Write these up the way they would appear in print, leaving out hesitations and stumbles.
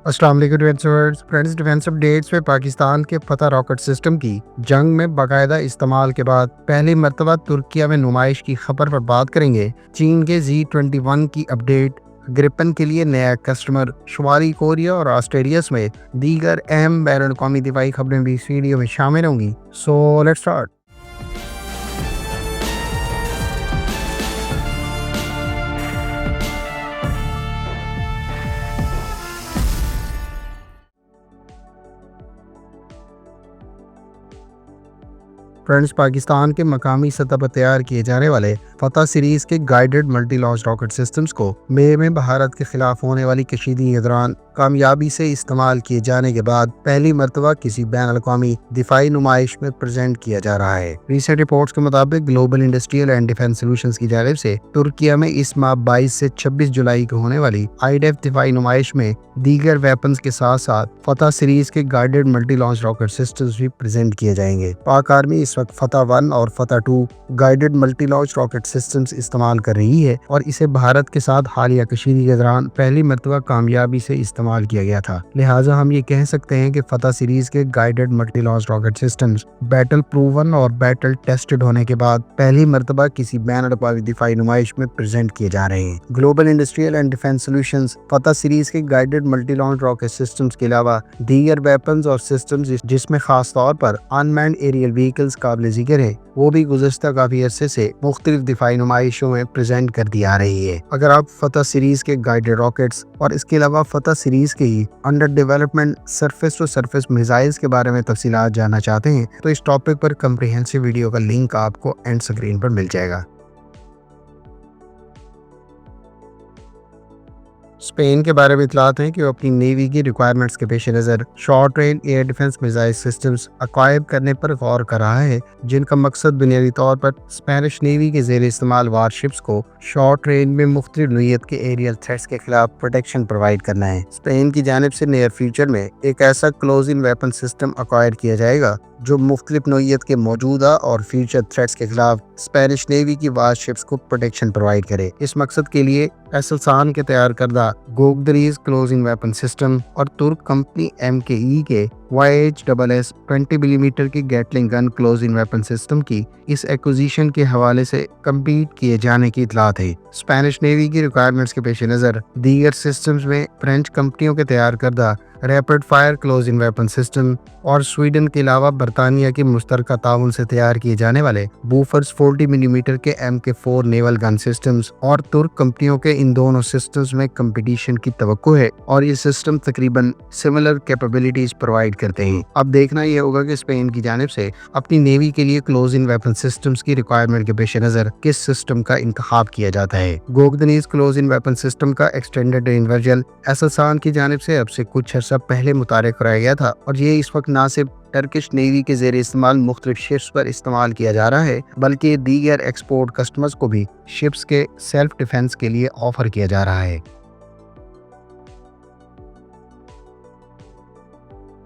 अस्सलाम वालेकुम friends. Defence updates में पाकिस्तान के फतह रॉकेट सिस्टम की जंग में बाकायदा इस्तेमाल के बाद पहली मरतबा तुर्किया में नुमाइश की खबर पर बात करेंगे। चीन के Z-21 की अपडेट, ग्रिपन के लिए नया कस्टमर, शुमाली कोरिया और ऑस्ट्रेलिया में दीगर अहम बैन अवी दिफाई खबरें भी इस वीडियो में शामिल होंगी। So let's start. Friends, Pakistan के मकामी सतह पर तैयार किए जाने वाले फतह सीरीज के guided multi launch rocket systems को मई में भारत के खिलाफ होने वाली कशीदगी के दौरान कामयाबी से इस्तेमाल किए जाने के बाद पहली मरतबा किसी बैन अवी दिफाई नुमाइश में प्रेजेंट किया जा रहा है। रिसेंट रिपोर्ट्स के मुताबिक global industrial and defence solutions की जानिब से तुर्किया में इस माह 22 से 26 जुलाई को होने वाली IDF दिफाई नुमाइश में दीगर वेपन्स के साथ साथ फतह सीरीज के guided multi launch rocket systems भी प्रेजेंट किए जाएंगे। पाक आर्मी इस वक्त फतह 1 और फतह 2 guided multi launch rocket systems इस्तेमाल कर रही है और इसे भारत के साथ हालिया कशीदगी के दौरान पहली मरतबा कामयाबी से इस्तेमाल किया गया था। लिहाजा हम ये कह सकते हैं कि फतह सीरीज के guided multi launch rocket systems battle proven और बैटल टेस्टेड होने के बाद पहली मरतबा किसी बैन अवी दिफाई नुमाइश में प्रेजेंट किए जा रहे हैं। Global industrial and defence solutions फतह सीरीज के guided multi launch rocket systems के अलावा दीगर वेपन्स और सिस्टम्स जिसमें खास तौर पर अनमैन्ड एरियल व्हीकल्स काबिल जिक्र है, वो भी गुज़श्ता काफी अरसे से मुख्तलिफ दिफाई नुमाइशों में प्रेजेंट कर दी आ रही है। अगर आप फतह सीरीज के गाइडेड रॉकेट्स और इसके अलावा फतह सीरीज के ही under development surface to surface missiles के बारे में तफसीलात जानना चाहते हैं तो इस टॉपिक पर कम्प्रिहेंसिव वीडियो का लिंक आपको एंड स्क्रीन पर मिल जाएगा। स्पेन के बारे में इतलात है कि वो अपनी नेवी की रिक्वायरमेंट्स के पेश नज़र short range air defence missile systems acquire करने पर गौर कर रहा है, जिनका मकसद बुनियादी तौर पर स्पेनिश नेवी के ज़ेर इस्तेमाल वारशिप्स को शॉर्ट रेंज में मुख्तलिफ नोयत के एरियल थ्रेट्स के खिलाफ प्रोटेक्शन प्रोवाइड करना है। स्पेन की जानिब से नियर फ्यूचर में एक ऐसा close in weapon system acquire किया जाएगा जो मुख्तलिफ नोयत के मौजूदा और फ्यूचर थ्रेट्स के खिलाफ स्पेनिश नेवी की वारशिप्स को प्रोटेक्शन प्रोवाइड करे। इस मकसद के लिए एसलसान के तैयार करदा गोगदरीज क्लोजिंग वेपन सिस्टम और तुर्क कंपनी MKE के YHSS 20 मिलीमीटर की Gatling gun closing weapon system की इस एक्विजिशन के हवाले से कम्पीट किए जाने की इतलात है। स्पेनिश नेवी की रिक्वायरमेंट्स के पेश नज़र दीगर सिस्टम्स में फ्रेंच कंपनियों के तैयार करदा rapid fire closing weapon system और स्वीडन के अलावा बरतानिया की मुश्तरका ताउन से तैयार किए जाने वाले बूफर्स 40 मिलीमीटर के MK4 नेवल गन सिस्टम्स और तुर्क कंपनियों के इन दोनों सिस्टम्स में कंपटीशन की तवक्को है और ये सिस्टम तकरीबन सिमिलर कैपेबिलिटीज प्रोवाइड करते हैं। अब देखना यह होगा कि स्पेन की जानिब से अपनी नेवी के लिए क्लोज इन वेपन सिस्टम्स की रिक्वायरमेंट के पेश नज़र किस सिस्टम का इंतखाब किया जाता है। गोगदनीज क्लोज इन वेपन सिस्टम का एक्सटेंडेड रेंज वर्जन एसलसान की जानिब से अब से कुछ अर्सा पहले मुतारिफ कराया गया था और ये इस वक्त न सिर्फ टर्किश नेवी के ज़ेर इस्तेमाल मुख्तलिफ शिप्स पर इस्तेमाल किया जा रहा है, बल्कि दीगर एक्सपोर्ट कस्टमर्स को भी शिप्स के सेल्फ डिफेंस के लिए ऑफर किया जा रहा है।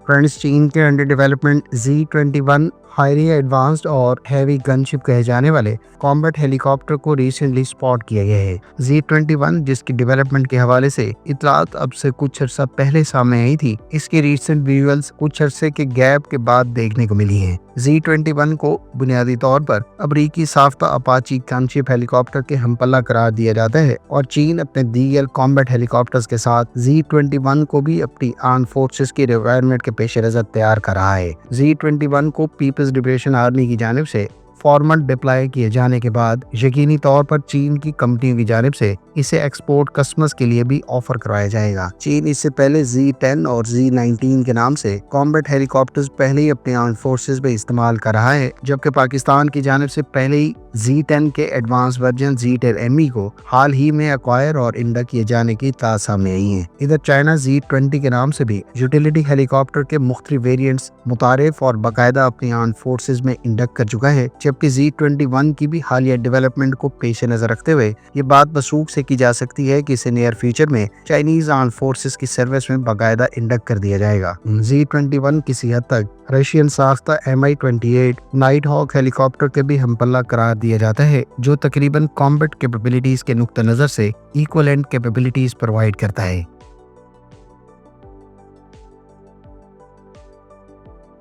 फ्रेंड्स, चीन के under development Z-21 highly advanced और हैवी गनशिप कहे जाने वाले कॉम्बैट हेलीकॉप्टर को रिसेंटली स्पॉट किया गया है। Z-21 जिसकी डेवलपमेंट के हवाले से इतलात अब से कुछ अर्सा पहले सामने आई थी, इसकी रिसेंट विजुअल्स कुछ अरसे के गैप के बाद देखने को मिली हैं। Z-21 को बुनियादी तौर पर अमरीकी साफ्ता अपाची गनशिप हेलीकॉप्टर के हमपल्ला करार दिया जाता है और चीन अपने दीगर कॉम्बैट हेलीकॉप्टर्स के साथ Z-21 को भी अपनी आर्म फोर्सेस की रिक्वायरमेंट के पेश नज़र तैयार कर रहा है। Z-21 को पीपल्स लिबरेशन आर्मी की जानिब से फॉर्मल डिप्लॉय किए जाने के बाद यकीनी तौर पर चीन की कंपनियों की जानिब से इसे एक्सपोर्ट कस्टमर्स के लिए भी ऑफर करवाया जाएगा। चीन इससे पहले Z-10 और Z-19 के नाम से कॉम्बैट हेलीकॉप्टर्स पहले ही अपने आर्म फोर्सेस में इस्तेमाल कर रहा है, जबकि पाकिस्तान की जानिब से पहले ही Z-10 के एडवांस वर्जन Z-10ME को हाल ही में अक्वायर और इंडक्ट किए जाने की इत्तलात सामने आई है। इधर चाइना Z-20 के नाम से भी यूटिलिटी हेलीकॉप्टर के मुख्तलिफ वेरिएंट्स मुतारिफ और बाकायदा अपनी आर्म फोर्सेस में इंडक्ट कर चुका है, जबकि Z-21 की भी हालिया डेवलपमेंट को पेश नजर रखते हुए ये बात बसूख से की जा सकती है कि इसे नियर फ्यूचर में चाइनीज आर्म फोर्सेस की सर्विस में बाकायदा इंडक्ट कर दिया जाएगा। Z-21 किसी हद तक रशियन साख्ता Mi-28 नाइट हॉक हेलीकॉप्टर के भी हमपल्ला करार दिया जाता है, जो तकरीबन कॉम्बैट कैपेबिलिटीज के नुक्ता नजर से इक्वलेंट कैपेबिलिटीज प्रोवाइड करता है।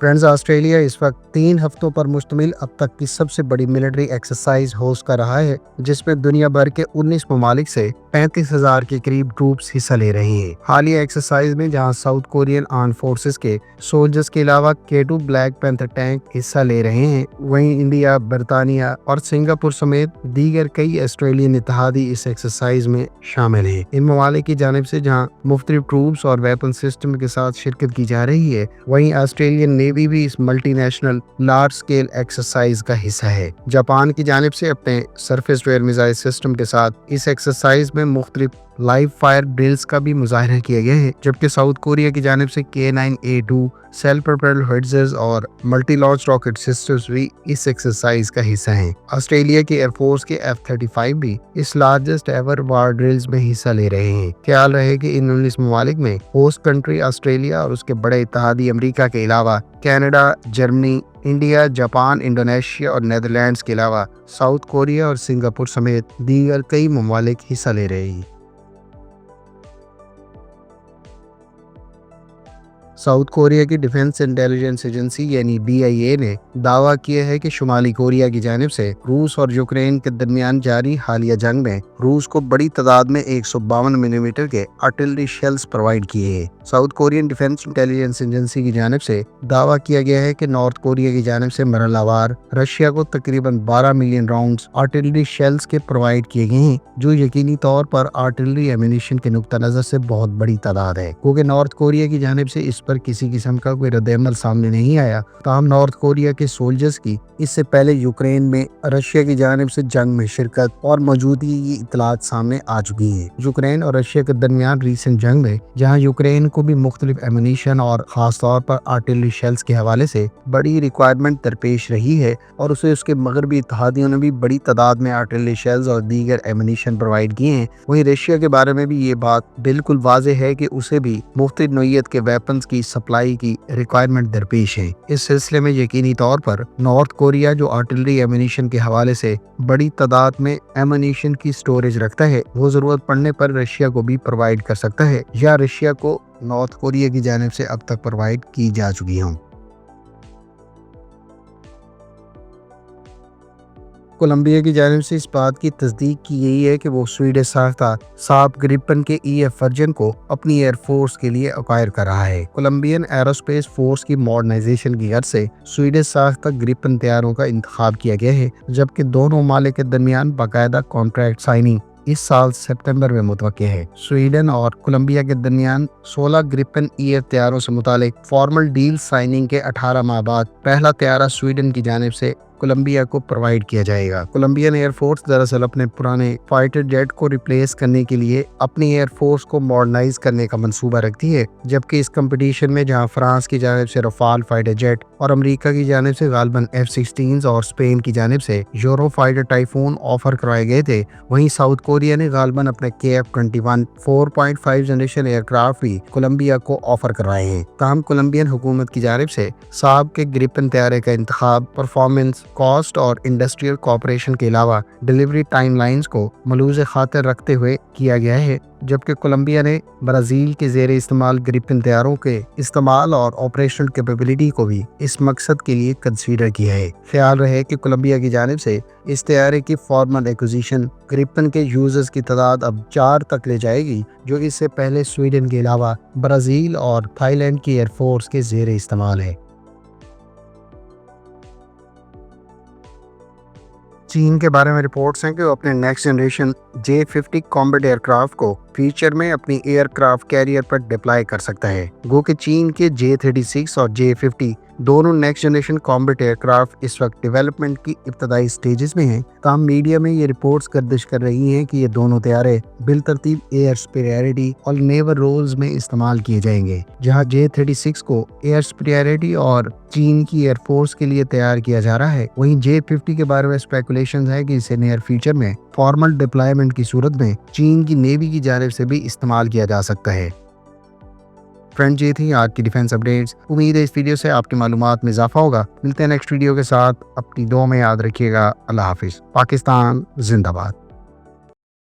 फ्रेंड्स, ऑस्ट्रेलिया इस वक्त 3 हफ्तों पर मुश्तमिल अब तक की सबसे बड़ी मिलिट्री एक्सरसाइज होस्ट कर रहा है, जिसमें दुनिया भर के 19 ममालिक से 35,000 के करीब ट्रूप्स हिस्सा ले रहे हैं। हालिया एक्सरसाइज में जहां साउथ कोरियन आर्म फोर्सेस के सोल्जर्स के अलावा K2 ब्लैक पैंथर टैंक हिस्सा ले रहे हैं, वहीं इंडिया, बरतानिया और सिंगापुर समेत दीगर कई ऑस्ट्रेलियन इत्तेहादी इस एक्सरसाइज में शामिल हैं। इन ममालिक की जानिब से जहां मुख्तलिफ ट्रूप्स और वेपन सिस्टम के साथ शिरकत की जा रही है, वहीं ऑस्ट्रेलियन नेवी भी इस मल्टीनेशनल लार्ज स्केल एक्सरसाइज का हिस्सा है। जापान की जानिब से अपने surface to air missile system के साथ इस एक्सरसाइज में मुख्तलिफ लाइव फायर ड्रिल्स का भी मुजाहरा किया गया है, जबकि साउथ कोरिया की जानिब से K9A2 सेल्फ प्रोपेल्ड होविट्जर्स और मल्टी लॉन्च रॉकेट सिस्टम्स भी इस एक्सरसाइज का हिस्सा हैं। ऑस्ट्रेलिया की एयरफोर्स के F-35 भी इस लार्जेस्ट एवर वार ड्रिल्स में हिस्सा ले रहे हैं। ख्याल रहे कि इन 19 ममालिक में होस्ट कंट्री ऑस्ट्रेलिया और उसके बड़े इत्तेहादी अमेरिका के अलावा Canada, Germany, India, Japan, Indonesia और नेदरलैंड्स के अलावा साउथ कोरिया और सिंगापुर समेत दीगर कई ममालिक हिस्सा ले रहे हैं। साउथ कोरिया की डिफेंस इंटेलिजेंस एजेंसी यानी DIA ने दावा किया है कि शुमाली कोरिया की जानिब से रूस और यूक्रेन के दरमियान जारी हालिया जंग में रूस को बड़ी तादाद में 152 मिलीमीटर के आर्टिलरी शेल्स प्रोवाइड किए हैं। South Korean defence intelligence agency की जानिब से दावा किया गया है कि नॉर्थ कोरिया की जानिब से मरहलावार रशिया को तकरीबन 12 मिलियन राउंड्स आर्टिलरी शेल्स के प्रोवाइड किए गए हैं, जो यकीनी तौर पर आर्टिलरी एमिनिशन के नुक्ता नजर से बहुत बड़ी तादाद है। क्योंकि नॉर्थ कोरिया की जानिब से इस पर किसी किस्म का कोई रद्द-ए-अमल सामने नहीं आया, ताहम नॉर्थ कोरिया के सोल्जर्स की इससे पहले यूक्रेन में रशिया की जानिब से जंग में शिरकत और मौजूदगी की इतलात सामने आ चुकी है। यूक्रेन और रशिया के दरमियान रीसेंट जंग में जहां यूक्रेन को भी मुख्तलिफ एमुनिशन और खास तौर पर आर्टिलरी शेल्स के हवाले से बड़ी रिक्वायरमेंट दरपेश रही है और उसे उसके मगरबी इत्तेहादियों ने भी बड़ी तादाद में आर्टिलरी शेल्स और दीगर एमुनिशन प्रोवाइड किए हैं, वहीं रशिया के बारे में भी ये बात बिल्कुल वाज़ेह है कि उसे भी मुख्तलिफ नौइयत के वेपन्स की सप्लाई की रिक्वायरमेंट दरपेश है। इस सिलसिले में यकीनी तौर पर नॉर्थ कोरिया जो आर्टिलरी एमुनिशन के हवाले से बड़ी तादाद में एमुनिशन की स्टोरेज रखता है, वो जरूरत पड़ने पर रशिया को भी प्रोवाइड कर सकता है या रशिया को नॉर्थ कोरिया की जानिब से अब तक प्रोवाइड की जा चुकी हों। कोलंबिया की जानिब से इस बात की तस्दीक की गई है कि वो स्वीडिश साख्ता साब ग्रिपन के EF वर्जन को अपनी एयरफोर्स के लिए अक्वायर कर रहा है। कोलंबियन एरोस्पेस फोर्स की मॉडर्नाइजेशन की गर्ज से स्वीडिश साख्ता ग्रिपन तैयारों का इंतखाब किया गया है, जबकि दोनों ममालिक के दरमियान बाकायदा कॉन्ट्रैक्ट साइनिंग इस साल सितंबर में मुतवक्के है। स्वीडन और कोलंबिया के दरमियान 16 ग्रिपन EF तैयारों से मुतालिक फॉर्मल डील साइनिंग के 18 माह बाद पहला तैयारा स्वीडन की जानिब से कोलंबिया को प्रोवाइड किया जाएगा। कोलंबियन एयरफोर्स दरअसल अपने पुराने फाइटर जेट को रिप्लेस करने के लिए अपनी एयरफोर्स को मॉडर्नाइज करने का मंसूबा रखती है, जबकि इस कंपटीशन में जहां फ्रांस की जानिब से रफाल फाइटर जेट और अमेरिका की जानिब से गालबन F-16 और स्पेन की जानिब से यूरो फाइटर टाइफून ऑफर करवाए गए थे, वहीं साउथ कोरिया ने गालबन अपने KF-21 4.5 जनरेशन एयरक्राफ्ट भी कोलंबिया को ऑफर करवाए हैं। ताहम कोलंबियन हुकूमत की जानिब से साब के ग्रिपन तैयारे का इंतखाब परफॉर्मेंस, कॉस्ट और इंडस्ट्रियल कॉपरेशन के अलावा डिलीवरी टाइमलाइंस को मलूज़ खातिर रखते हुए किया गया है, जबकि कोलंबिया ने ब्राज़ील के ज़ेरे इस्तेमाल ग्रिपन तैयारों के इस्तेमाल और ऑपरेशनल कैपेबिलिटी को भी इस मकसद के लिए कंसीडर किया है। ख्याल रहे कि कोलंबिया की जानिब से इस तैयारे की फॉर्मल एक्विजिशन ग्रिपन के यूजर्स की तादाद अब 4 तक ले जाएगी, जो इससे पहले स्वीडन के अलावा ब्राज़ील और थाईलैंड की एयरफोर्स के ज़ेरे इस्तेमाल है। चीन के बारे में रिपोर्ट्स हैं कि वो अपने next generation J-50 combat aircraft को फ्यूचर में अपनी एयरक्राफ्ट कैरियर पर डिप्लॉय कर सकता है। गो कि चीन के J-36 और J-50 दोनों नेक्स्ट जनरेशन कॉम्बैट एयरक्राफ्ट इस वक्त डेवलपमेंट की इब्तदाई स्टेजेस में हैं। ताहम मीडिया में ये रिपोर्ट्स गर्दिश कर रही हैं कि ये दोनों तैयारे बिलतरतीब एयर सुपीरियरिटी और नेवल रोल्स में इस्तेमाल किए जाएंगे। जहां J-36 को एयर सुपीरियरिटी और चीन की एयरफोर्स के लिए तैयार किया जा रहा है, वहीं J-50 के बारे में स्पेकुलेशन है कि इसे नियर फ्यूचर में फॉर्मल डिप्लॉयमेंट की सूरत में चीन की नेवी की जानिब से भी इस्तेमाल किया जा सकता है। फ्रेंड्स, ये थी आज की डिफेंस अपडेट्स। उम्मीद है इस वीडियो से आपकी मालूमात में इजाफा होगा। मिलते हैं नेक्स्ट वीडियो के साथ। अपनी दुआ में याद रखिएगा। अल्लाह हाफिज। पाकिस्तान जिंदाबाद।